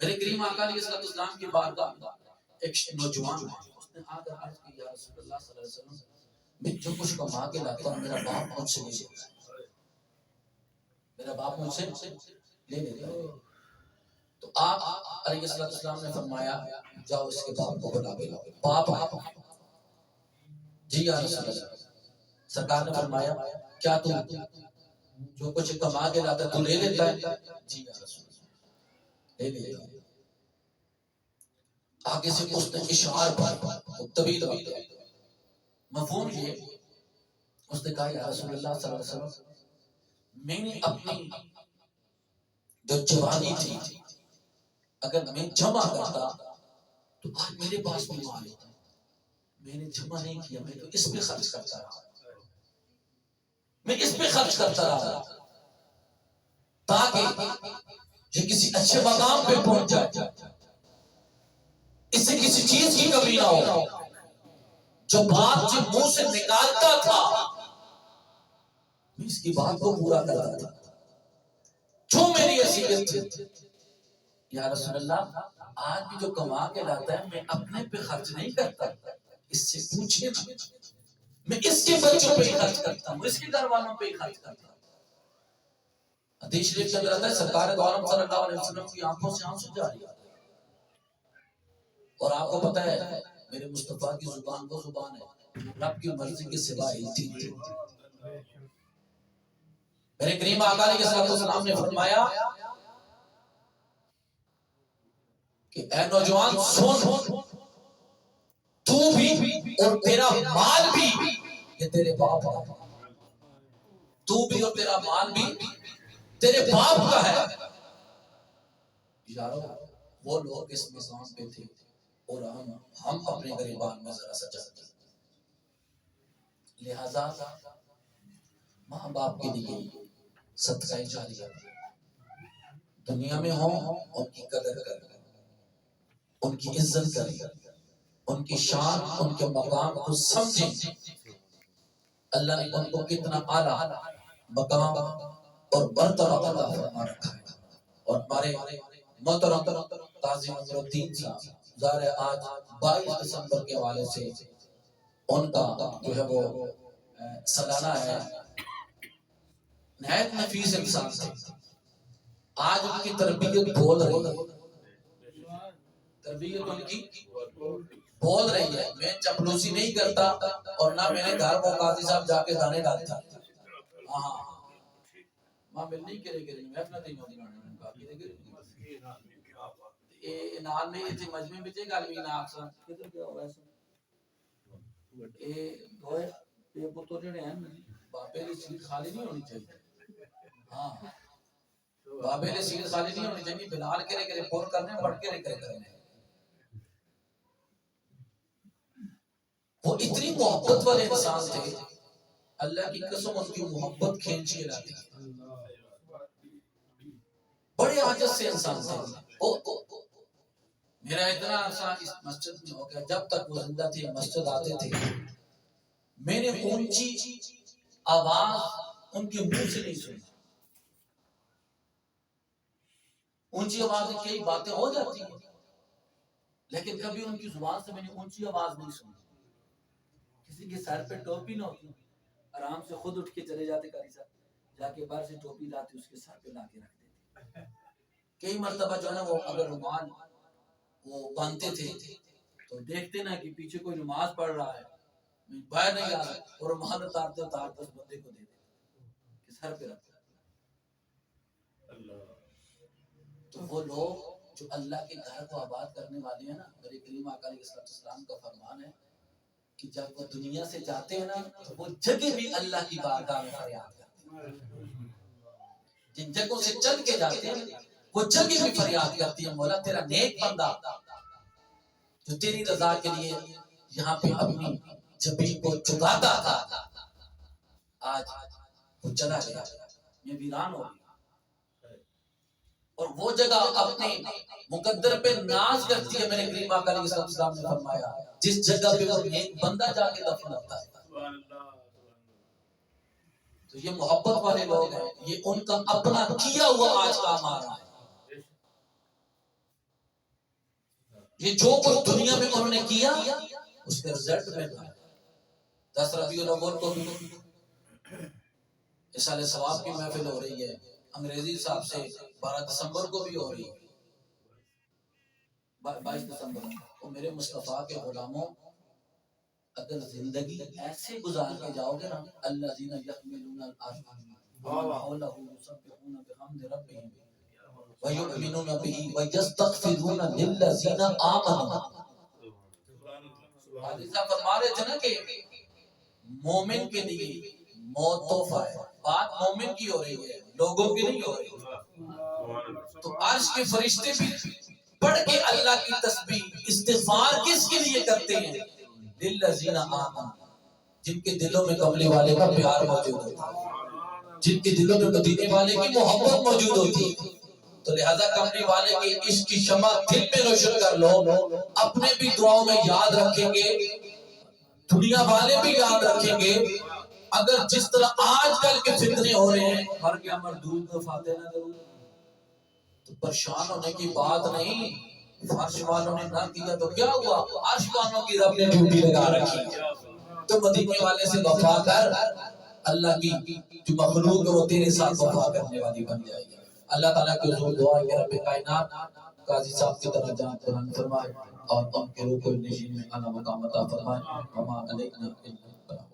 میرے کریم آقا علیہ السلام کی بارگاہ ایک نوجوان ہے، اس نے آ کر عرض کی یا رسول اللہ صلی اللہ علیہ وسلم میں جو کچھ کما کے لاتا ہوں میرا باپ مجھ سے لے لیتا ہے، میرا باپ مجھ سے لے لیتا ہے۔ تو آپ علیہ السلام نے فرمایا جاؤ اس کے باپ کو بلا کے لاؤ۔ باپ آیا، جی یا رسول اللہ، سرکار نے فرمایا کیا تو جو کچھ کما کے لاتا ہے تو لے لیتا ہے؟ جی یا رسول اللہ لے لیتا ہے۔ آگے سے اس نے اشعار پر طویل مفہوم یہ اس نے کہا یا رسول اللہ صلی اللہ علیہ وسلم میں نے اپنی جو جوانی تھی اگر میں جمع کرتا تو آج میرے پاس بھی مال ہوتا، میں نے جمع نہیں کیا، میں تو اس پہ خرچ کرتا رہا، میں اس پہ خرچ کرتا رہا تاکہ یہ کسی اچھے مقام پہ پہنچ جائے، اس سے کسی چیز کی کمی نہ ہو۔ جو بات جو منہ سے نکالتا تھا میں اس کی بات کو پورا کرتا تھا، جو میری حیثیت تھی یا رسول اللہ آج بھی جو کما کے لاتا ہے میں اپنے پہ خرچ نہیں کرتا، اس سے پوچھے نا، میں اس کے بچوں پہ ہی خرچ کرتا ہوں، اس کے گھر والوں پہ ہی خرچ کرتا ہوں۔ حدیث شریف کے اندر آتا ہے سرکار دو عالم صلی اللہ علیہ وسلم کی آنکھوں سے آنسو جاری، اور آپ کو پتہ ہے میرے مصطفیٰ کی زبان وہ زبان ہے رب کی مرضی کے سوا ہلتی نہیں۔ میرے کریم آقا علیہ السلام نے فرمایا کہ اے نوجوان سن، تو بھی اور تیرا مال بھی یہ تیرے باپ کا ہے، تو بھی اور تیرا مال بھی تیرے باپ کا ہے۔ یارو وہ لوگ اس مقام پہ تھے اور ہم اپنے غریبان میں ذرا سا جاتے، لہذا ماں باپ کے لیے صدقہ جاریہ دنیا میں ہو، ان کی قدر کریں، ان کی عزت کریں، ان کی شان ان کے مقام کو سمجھیں۔ اللہ نے ان کو کتنا اعلیٰ مقام اور مرتبہ عطا فرما رکھا ہے۔ اور ہمارے محترم قاضی نصر الدین صاحب ظاہر آج 22 دسمبر کے حوالے سے ان کا جو ہے وہ سالانہ ہے، نہایت نفیس انسان تھے، آج ان کی تربیت بول رہی ہے، تربیت ان کی بول رہی ہے۔ میں چپلوسی نہیں کرتا اور نہ میں نے گھر وہ قاضی صاحب جا کے گانے ڈالتا، ہاں ماں مل نہیں کرے گی میں اپنا دین ہوتی گانے باقی دے گی اے نال نہیں تھی مجمع میں تے گل بھی نہ اکثر کدھر گیا ہوا اے دوئے یہ پتر جڑے ہیں بابے دی سیٹ خالی نہیں ہونی چاہیے، ہاں بابے دی سیٹ خالی نہیں ہونی چاہیے، بلال کرے کرے پور کرنے پڑھ کے کرے کرنے۔ وہ اتنی محبت والے انسان تھے، اللہ کی قسم ان کی محبت کھینچ کے لاتی، بڑے عاجز سے انسان تھے۔ میرا اتنا عرصہ اس مسجد میں ہو گیا، جب تک وہ زندہ تھے مسجد آتے تھے میں نے اونچی آواز ان کے منہ سے نہیں سنی۔ اونچی آواز میں کئی باتیں ہو جاتی ہیں لیکن کبھی ان کی زبان سے میں نے اونچی آواز نہیں سنی۔ کسی کے سر پہ ٹوپی نہ ہوتی، آرام سے خود اٹھ کے چلے جاتے قاری صاحب، جا کے باہر سے ٹوپی لاتے اس کے سر پہ لا کے رکھ دیتے۔ کئی مرتبہ جو ہے نا وہ اگر رومال وہ باندھتے تھے تو دیکھتے نا کہ پیچھے کوئی نماز پڑھ رہا ہے، باہر نہیں آ رہا اور رومال اتارتے اتارتے اس بندے کو دے دیتے کہ سر پہ رکھتا۔ تو وہ لوگ جو اللہ کے گھر کو آباد کرنے والے ہیں نا، میرے کریم آقا علیہ السلام کا فرمان ہے کہ جب وہ دنیا سے جاتے ہیں نا تو وہ جگہ بھی اللہ کی بارگاہ میں فریاد کرتے ہیں۔ جن جگہوں سے چل کے جاتے ہیں وہ جگہ بھی فریاد کرتی ہے، مولا تیرا نیک بندہ جو تیری رضا کے لیے یہاں پہ اپنی جبین کو چکاتا تھا آج وہ چلا گیا، یہ ویران ہو گیا۔ اور وہ جگہ اپنے مقدر پہ ناز کرتی ہے، میرے کریم آقا علیہ السلام نے فرمایا جس جگہ پہ وہ نیک بندہ جا کے دفن ہوتا ہے۔ تو یہ محبت والے لوگ ہیں، یہ ان کا اپنا کیا ہوا آج کام آ رہا ہے۔ یہ جو کچھ دنیا میں انہوں نے کیا اس کے رزلٹ میں تھا۔ 10 ربیع الاول کو بھی اصالِ ثواب کی محفل ہو رہی ہے، انگریزی حساب سے 12 دسمبر کو بھی ہو رہی ہے، 22 دسمبر کو۔ میرے مصطفیٰ کے غلاموں، اگر زندگی ایسے گزار کے جاؤ گے نا، الذین یحملون العرش ومن حولہ یسبحون بحمد ربہم ویؤمنون بہ ویستغفرون للذین آمنوا۔ حضرت صاحب فرما رہے تھے نا کہ مومن کے لیے موت تحفہ ہے، بات مومن کی ہو رہی ہے، لوگوں کی نہیں ہو رہی۔ تو عرش کے فرشتے بھی پڑھ کے اللہ کی تسبیح استغفار کس کے لیے کرتے ہیں؟ للذین آمنوا، جن کے دلوں میں کملی والے کا پیار موجود ہوتا ہے، جن کے دلوں میں مدینے والے کی محبت موجود ہوتی ہے۔ تو لہذا کملی والے کے عشق کی شمع دل میں روشن کر لو، اپنے بھی دعاؤں میں یاد رکھیں گے، دنیا والے بھی یاد رکھیں گے۔ اگر جس طرح آج کل کے فتنے ہو رہے ہیں، مر گیا مردود کو فاتح نہ کروں، تو پریشان ہونے کی بات نہیں۔ فرش والوں نے نہ کیا تو کیا ہوا، عرش والوں کی رب نے ڈیوٹی لگا رکھی ہے۔ تو مدینے والے سے وفا کر، اللہ کی جو مخلوق ہے وہ تیرے ساتھ وفا کرنے والی بن جائے گی۔ اللہ تعالیٰ کی حضور دعا ہے کہ رب کائنات قاضی صاحب کی طرح جان بلند فرمائے اور ان کے روح کو نشین میں اعلیٰ مقام عطا فرمائے۔ وما علینا الا البلاغ۔